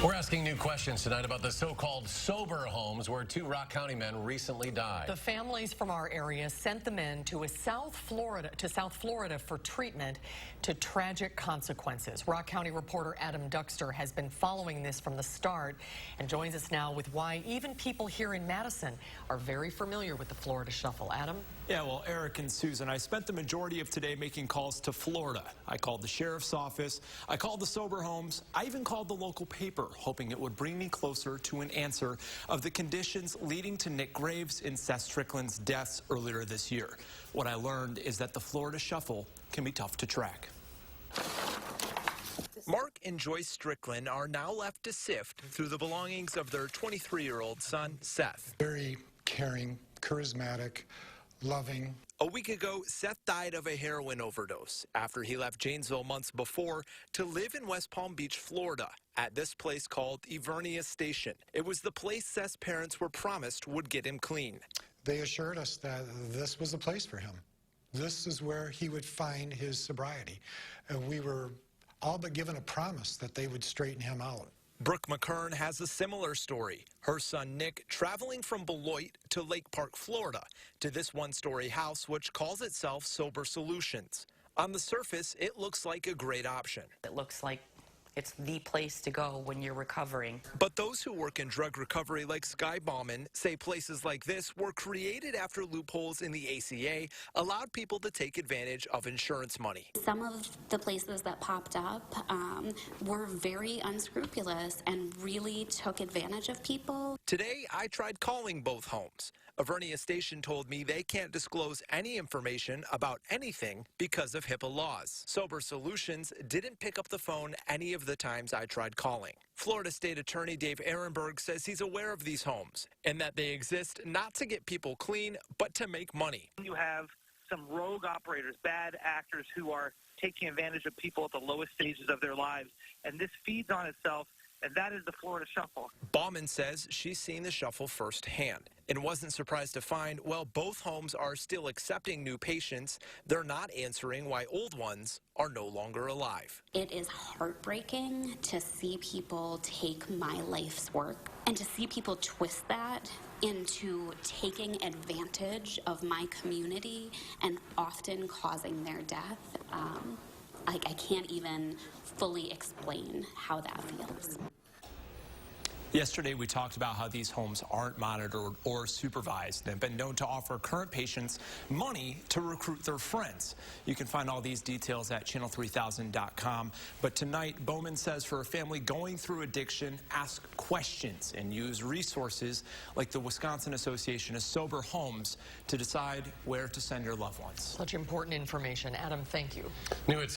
We're asking new questions tonight about the so-called sober homes where two Rock County men recently died. The families from our area sent the men to South Florida for treatment to tragic consequences. Rock County reporter Adam Duxter has been following this from the start and joins us now with why even people here in Madison are very familiar with the Florida Shuffle. Adam? Yeah, well, Eric and Susan, I spent the majority of today making calls to Florida. I called the sheriff's office, I called the sober homes, I even called the local paper, hoping it would bring me closer to an answer of the conditions leading to Nick Graves and Seth Strickland's deaths earlier this year. What I learned is that the Florida Shuffle can be tough to track. Mark and Joyce Strickland are now left to sift through the belongings of their 23-year-old son, Seth. Very caring, charismatic, loving. A week ago, Seth died of a heroin overdose after he left Janesville months before to live in West Palm Beach, Florida, at this place called Ivernia Station. It was the place Seth's parents were promised would get him clean. They assured us that this was the place for him. This is where he would find his sobriety. And we were all but given a promise that they would straighten him out. Brooke McKern has a similar story. Her son Nick traveling from Beloit to Lake Park, Florida, to this one-story house which calls itself Sober Solutions. On the surface, it looks like a great option. It looks like it's the place to go when you're recovering. But those who work in drug recovery like Sky Bauman say places like this were created after loopholes in the ACA allowed people to take advantage of insurance money. Some of the places that popped up were very unscrupulous and really took advantage of people. Today, I tried calling both homes. Ivernia Station told me they can't disclose any information about anything because of HIPAA laws. Sober Solutions didn't pick up the phone any of the times I tried calling. Florida State Attorney Dave Ehrenberg says he's aware of these homes and that they exist not to get people clean, but to make money. You have some rogue operators, bad actors who are taking advantage of people at the lowest stages of their lives, and this feeds on itself. And that is the Florida Shuffle. Bauman says she's seen the shuffle firsthand and wasn't surprised to find, well, both homes are still accepting new patients. They're not answering why old ones are no longer alive. It is heartbreaking to see people take my life's work and to see people twist that into taking advantage of my community and often causing their death. I can't even fully explain how that feels. Yesterday, we talked about how these homes aren't monitored or supervised. They've been known to offer current patients money to recruit their friends. You can find all these details at channel3000.com. But tonight, Bowman says for a family going through addiction, ask questions and use resources like the Wisconsin Association of Sober Homes to decide where to send your loved ones. Such important information. Adam, thank you.